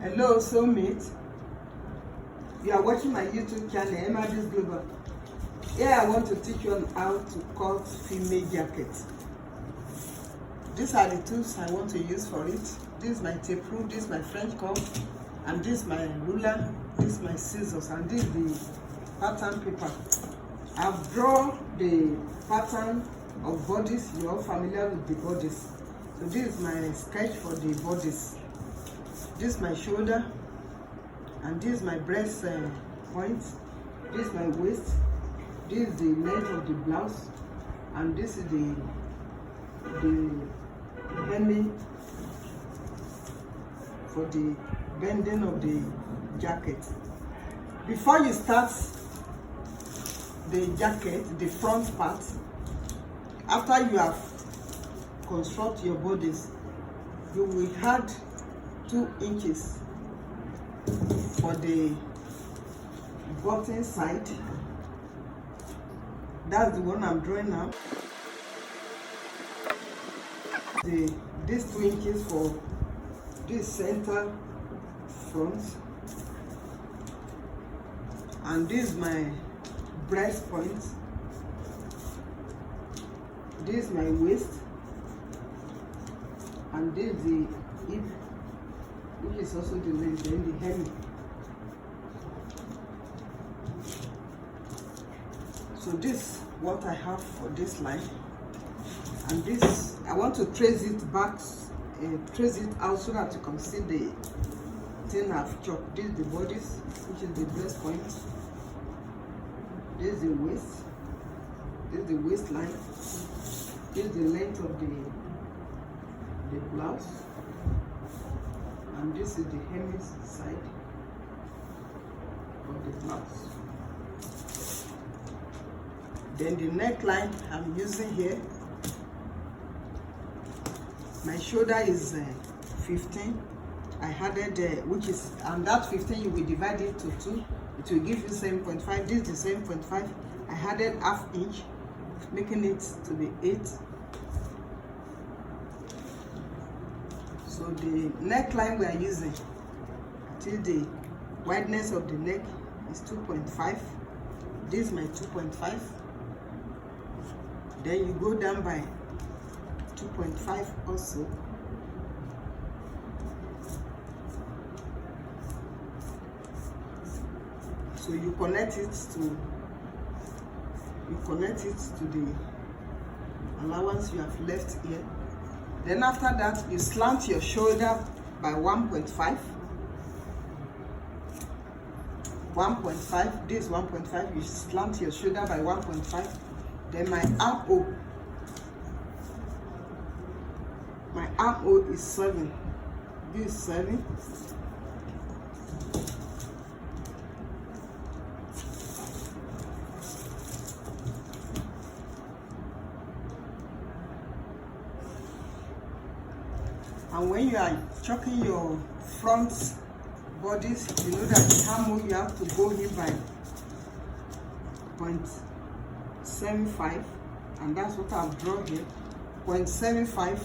Hello, soulmate. You are watching my YouTube channel, Emabiz Global. Here I want to teach you on how to cut female jacket. These are the tools I want to use for it. This is my tape rule, this is my French comb, and this is my ruler, this is my scissors, and this is the pattern paper. I've drawn the pattern of bodies. You're all familiar with the bodies. So this is my sketch for the bodies. This is my shoulder, and this is my breast point. This is my waist. This is the length of the blouse, and this is the hemming for the bending of the jacket. Before you start the jacket, the front part, after you have construct your bodies, you will add 2 inches for the button side. That's the one I'm drawing now. These 2 inches for this center front, and this is my breast point. This is my waist, and this is the hip, which is also the length, then the hem. So this is what I have for this line, and this I want to trace it back, trace it out so that you can see the thing I've chopped. This is the bodies, which is the breast point. This is the waist. This is the waistline. This is the length of the blouse, and this is the hem side of the blouse. Then the neckline I'm using here, my shoulder is 15. I added which is, and that 15 you will divide it to 2. It will give you 7.5. This is the 7.5. I added ½ inch, making it to be 8. So the neckline we are using, till the wideness of the neck is 2.5. This is my 2.5. Then you go down by 2.5 also. So you connect it to the allowance you have left here. Then after that, you slant your shoulder by 1.5. 1.5. This is 1.5. You slant your shoulder by 1.5. Then my armhole is 7. This is 7. And when you are chopping your front bodies, you know that the armhole you have to go in by 0.75, and that's what I've drawn here, 0.75.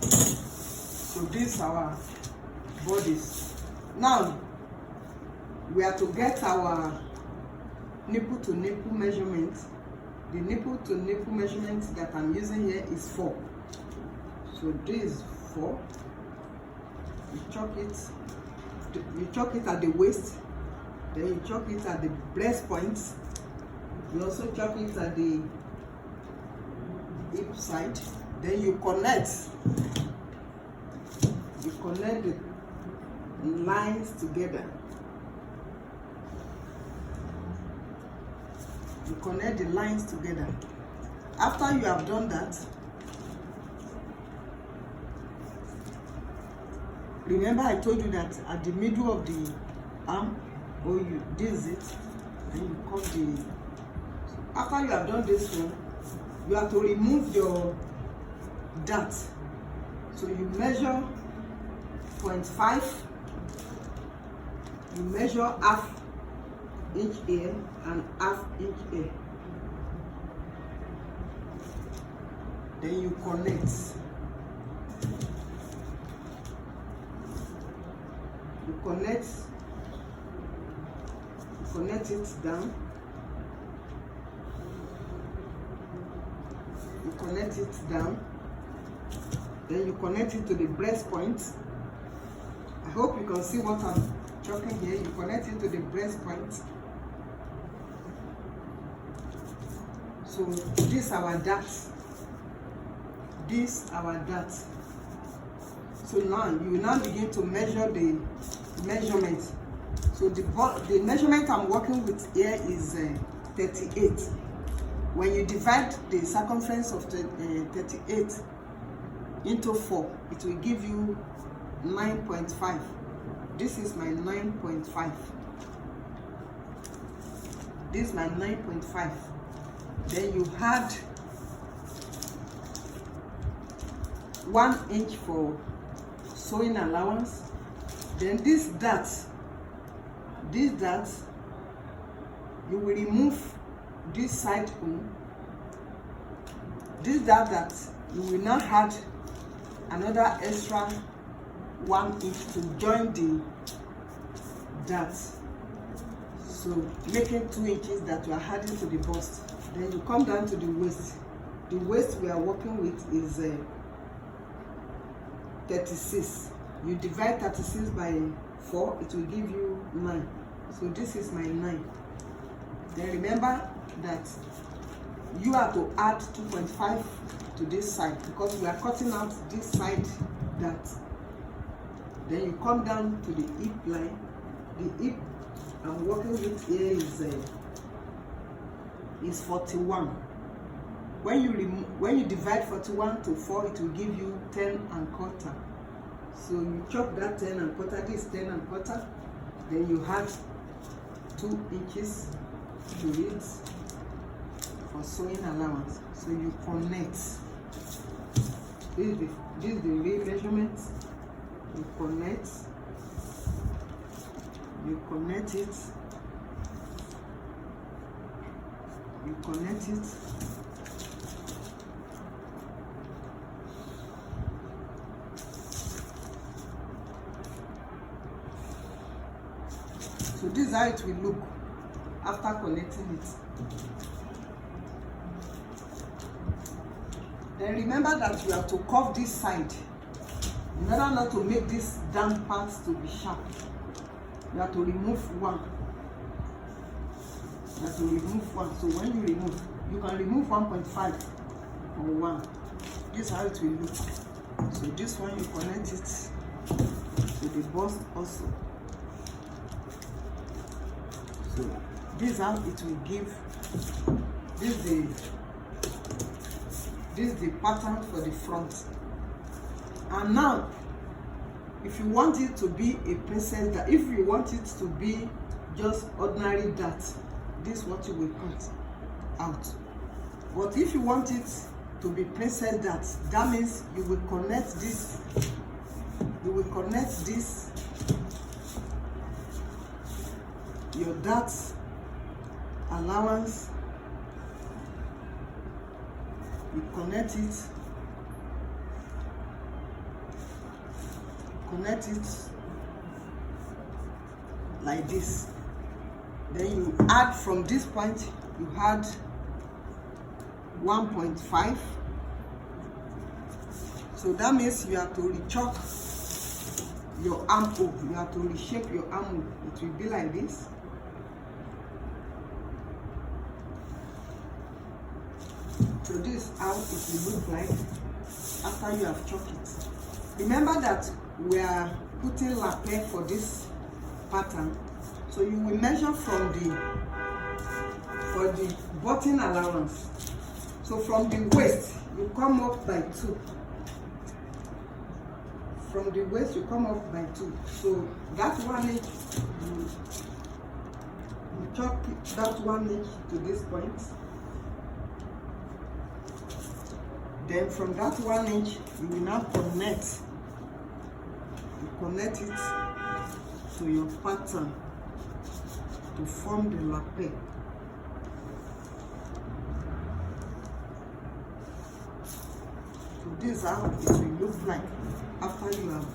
So these are our bodies. Now we are to get our nipple to nipple measurement. The nipple to nipple measurement that I'm using here is 4. So this is 4. You chalk it at the waist, then you chalk it at the breast point. You also chalk it at the hip side. Then you connect the lines together. You connect the lines together. After you have done that, remember I told you that at the middle of the arm, or you this it, and you cut the. After you have done this one, you have to remove your dart. So you measure 0.5. You measure ½ inch here and ½ inch here. Then you connect. connect it down. You connect it down. Then you connect it to the breast point. I hope you can see what I'm talking here. You connect it to the breast point. So this is our dart. This our dart. So now you will now begin to measure the measurement. So the measurement I'm working with here is 38. When you divide the circumference of 38 into 4, it will give you 9.5. This is my 9.5. This is my 9.5. Then you add 1 inch for sewing allowance. Then this dart, you will remove this side home. This dart that you will now add another extra 1 inch to join the dart. So making 2 inches that you are adding to the bust. Then you come down to the waist. The waist we are working with is 36. You divide 36 by 4, it will give you 9. So this is my 9. Then remember that you have to add 2.5 to this side because we are cutting out this side that. Then you come down to the hip line. The hip I'm working with here is 41. When you divide 41 to 4, it will give you 10.25. So you chop that 10.25. This 10.25. Then you add 2 inches to it for sewing allowance. So you connect. This is the real measurement. You connect it. You connect it. So this is how it will look after connecting it. Then remember that you have to curve this side in order not to make this down part to be sharp. You have to remove one. So when you remove, you can remove 1.5 or 1. This is how it will look. So this one you connect it to the bust also. So this is how it will give. This is the pattern for the front. And now, if you want it to be a princess dart, if you want it to be just ordinary dart, this is what you will cut out. But if you want it to be princess dart, that means you will connect this. You will connect this, your dart allowance. You connect it like this. Then you add from this point, you add 1.5. So that means you have to rechuck your armhole. You have to reshape your armhole. It will be like this. So this is how it will look like after you have chopped it. Remember that we are putting lapel for this pattern. So you will measure for the button allowance. So from the waist, you come up by 2. From the waist, you come up by 2. So that 1 inch, you chop that 1 inch to this point. Then from that 1 inch, you will now connect. You connect it to your pattern to form the lapel. So this is how it will look like after you have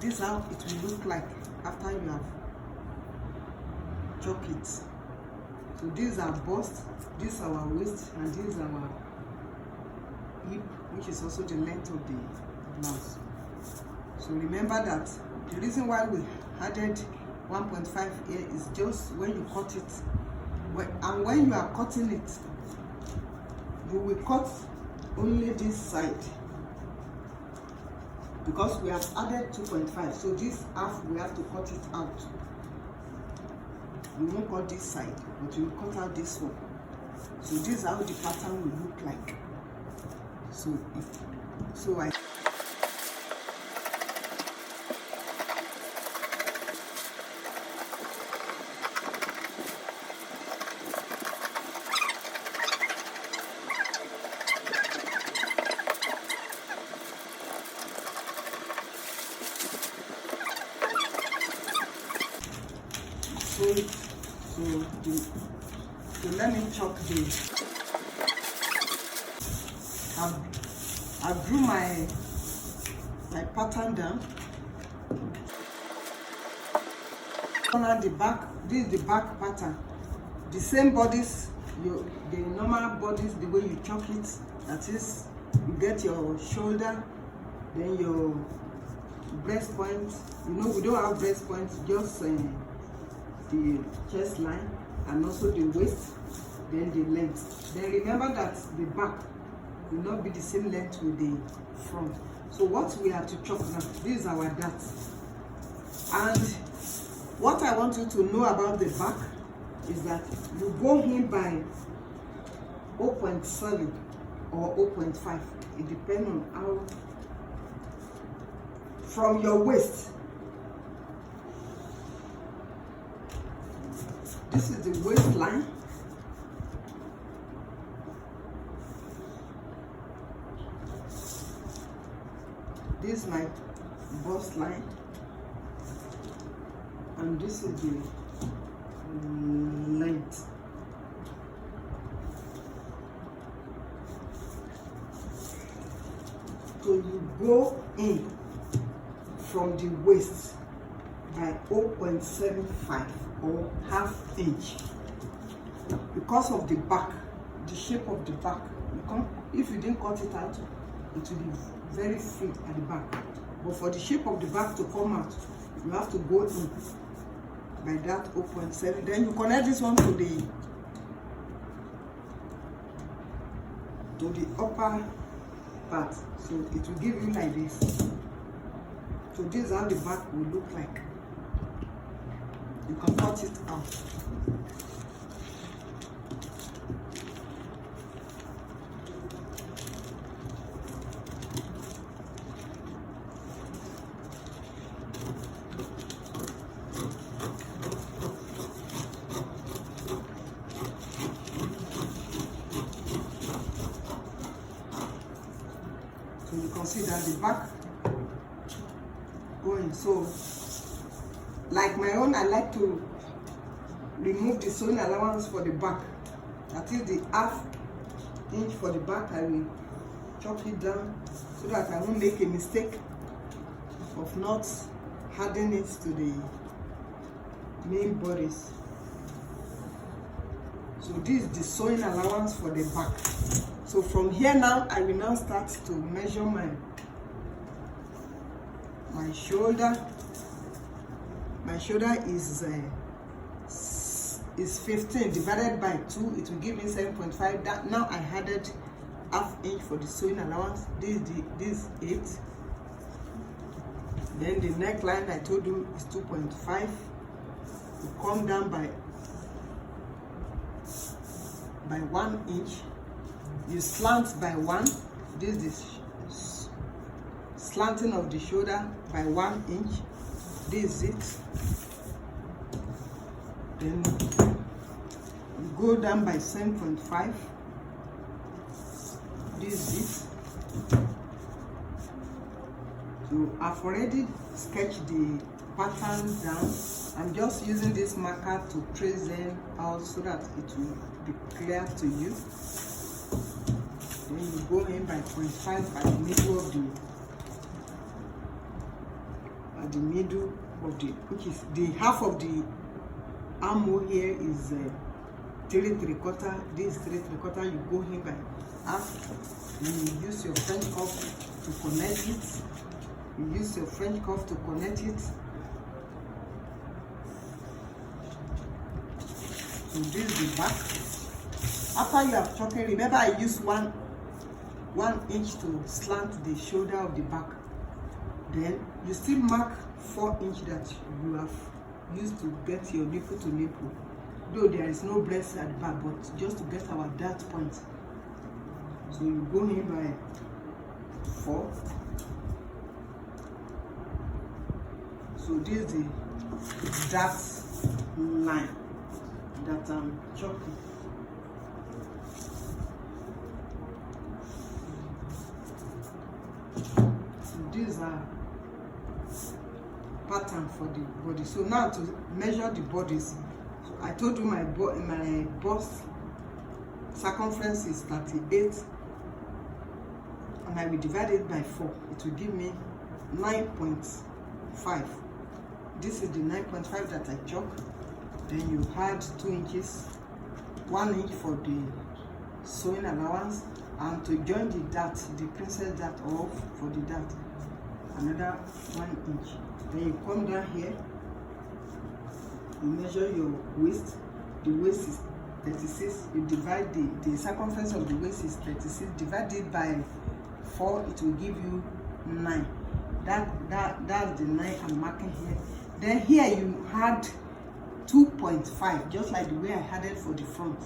This is how it will look like after you have chalked it. So these are bust, this is our waist, and this is our hip, which is also the length of the blouse. So remember that the reason why we added 1.5 here is just when you cut it, and when you are cutting it, you will cut only this side, because we have added 2.5. So this half we have to cut it out. We won't cut this side, but we will cut out this one. So this is how the pattern will look like. So I so let me chalk this. I drew my pattern down. On the back, this is the back pattern. The same bodies, the normal bodies, the way you chalk it. That is, you get your shoulder, then your breast point. You know, we don't have breast points, just the chest line, and also the waist, then the length. Then remember that the back will not be the same length with the front. So what we have to chalk now, this is our dart. And what I want you to know about the back is that you go in by 0.7 or 0.5. It depends on how, from your waist. This is the waistline. This is my bust line, and this is the length. So you go in from the waist by 0.75 or half inch, because of the back, the shape of the back. If you didn't cut it out, it will be very free at the back. But for the shape of the back to come out, you have to go in by that 0.7. Then you connect this one to the upper part, so it will give you like this. So this is how the back will look like. You can cut it out. So you can see that the back going. So like my own, I like to remove the sewing allowance for the back. That is the half inch for the back. I will chop it down so that I won't make a mistake of not adding it to the main bodies. So this is the sewing allowance for the back. So from here now, I will now start to measure my shoulder. My shoulder is 15 divided by 2. It will give me 7.5. That now I added half inch for the sewing allowance. This is 8. Then the neckline I told you is 2.5. You come down by 1 inch. You slant by 1. This is slanting of the shoulder by 1 inch. This is it. Then you go down by 7.5. This is it. So I've already sketched the pattern down. I'm just using this marker to trace them out so that it will be clear to you. Then you go in by 0.5 by the middle of the at the middle of the, which is the half of the armhole here is 3 3/4. This 3 3/4. You go in by half. Then you use your French cuff to connect it. You use your French cuff to connect it. So this is the back. After you have chopping, remember I use one inch to slant the shoulder of the back. Then you still mark 4 inch that you have used to get your nipple to nipple. Though there is no breast at the back, but just to get our dart point. So you go in by 4. So this is the dart line that I'm chopping. These are pattern for the body. So now to measure the bodies, so I told you my bust circumference is 38, and I will divide it by 4. It will give me 9.5. This is the 9.5 that I chalk. Then you add 2 inches, 1 inch for the sewing allowance, and to join the dart, the princess dart off for the dart, another 1 inch. Then you come down here, you measure your waist. The waist is 36. You divide the circumference of the waist is 36. Divide it by 4, it will give you 9. That's the 9 I'm marking here. Then here you add 2.5, just like the way I had it for the front.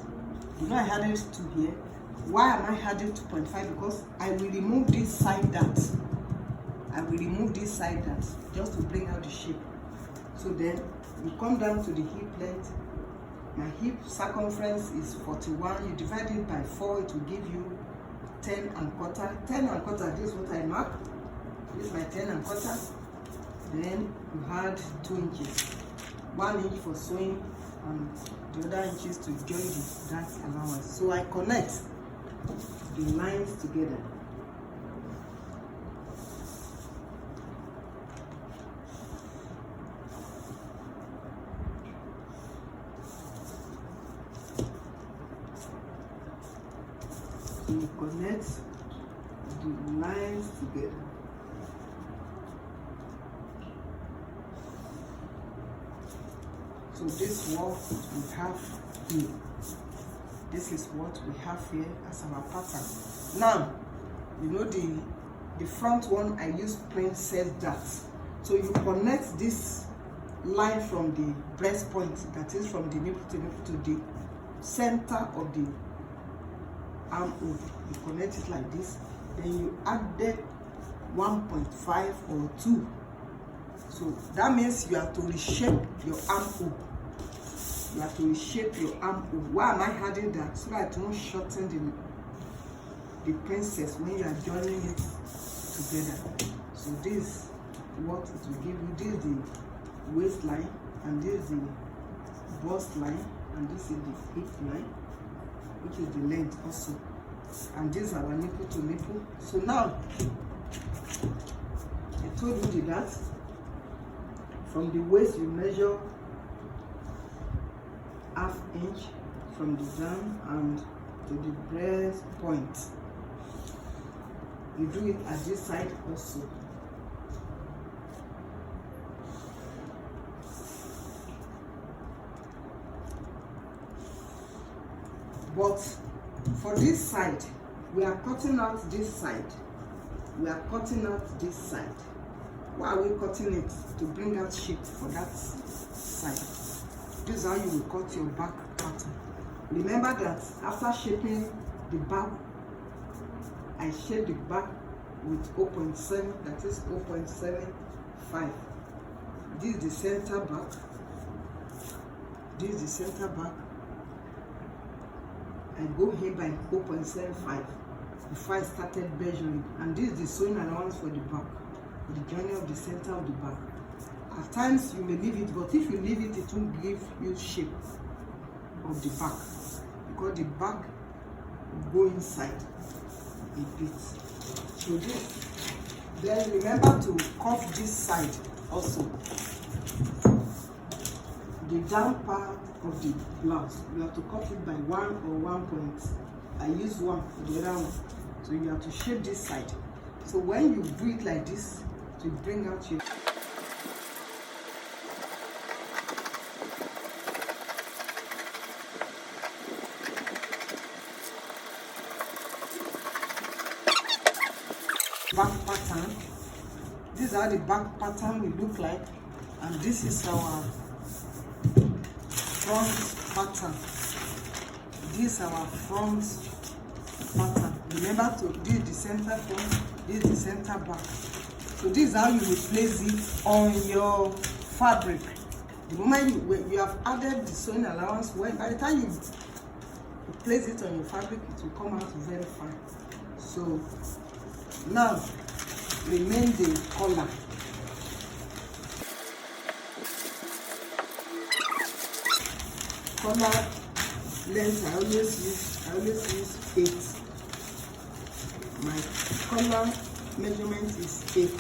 You know I had it to here. Why am I adding 2.5? Because I will remove this side dart. I will remove this side dart just to bring out the shape. So then you come down to the hip length. My hip circumference is 41. You divide it by 4, it will give you 10 1/4. 10 1/4, this is what I mark. This is my 10 1/4. Then you add 2 inches. 1 inch for sewing and the other inches to join the dart allowance. So I connect the lines together. So you connect the lines together. So this is what we have here. This is what we have here as our pattern. Now, you know the front one I use princess dart. So you connect this line from the breast point, that is from the nipple to the center of the armhole. You connect it like this. Then you add 1.5 or 2. So that means you have to reshape your armhole. You have to reshape your armhole. Why am I adding that? So that it won't shorten the princess when you are joining it together. So this is what it will give you. This is the waistline, and this is the bust line, and this is the hip line, which is the length also. And these are our nipple to nipple. So now I told you that from the waist you measure ½ inch from the down and to the breast point. You do it at this side also. But for this side, we are cutting out this side. We are cutting out this side. Why are we cutting it? To bring out shape for that side. This is how you will cut your back pattern. Remember that after shaping the back, I shape the back with 0.7, that is 0.75. This is the center back. This is the center back. I go here by 0.75 before I started measuring. And this is the sewing allowance for the back, the joining of the center of the back. At times you may leave it, but if you leave it, it won't give you shape of the back, because the back will go inside a bit. So this. Then remember to cuff this side also. The down part of the blouse, you have to cut it by 1 or 1 point. I use 1 for the other one. So you have to shape this side. So when you do it like this, to bring out your back pattern. This is how the back pattern will look like, and this is our front pattern. This is our front pattern. Remember to do the center front, this is the center back. So this is how you will place it on your fabric. The moment you have added the sewing allowance, by the time you place it on your fabric, it will come out very fine. So now remain the collar. Collar length, I always use 8. My collar measurement is 8.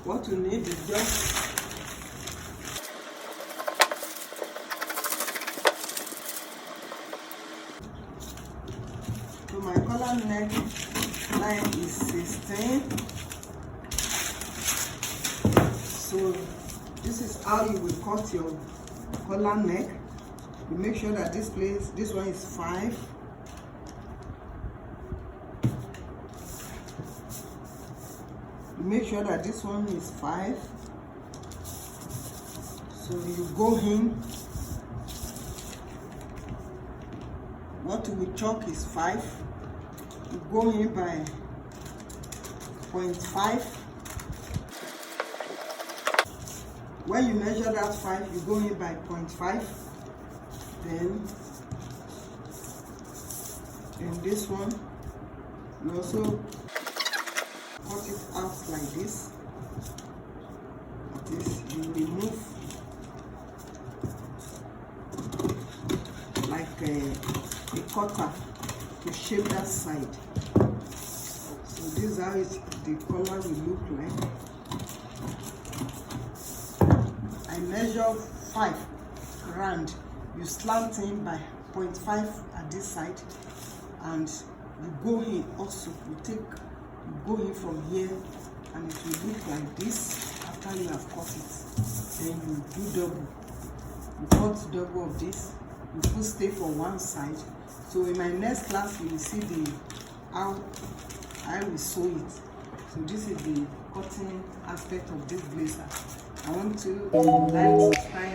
What you need is just my collar neck line is 16. So this is how you will cut your collar neck. You make sure that this one is 5. You make sure that this one is 5. So you go in. What we chalk is 5. You go in by 0.5. When you measure that 5, you go in by 0.5. Then in this one, you also cut it out like this. You remove like a cutter to shape that side. So this is how the collar will look like. I measure 5 round. You slant in by 0.5 at this side, and you go in also. You go in from here, and it will look like this after you have cut it. Then you do double. You cut double of this. You put stay for one side. So in my next class, you will see how I will sew it. So this is the cutting aspect of this blazer. I want to like, subscribe.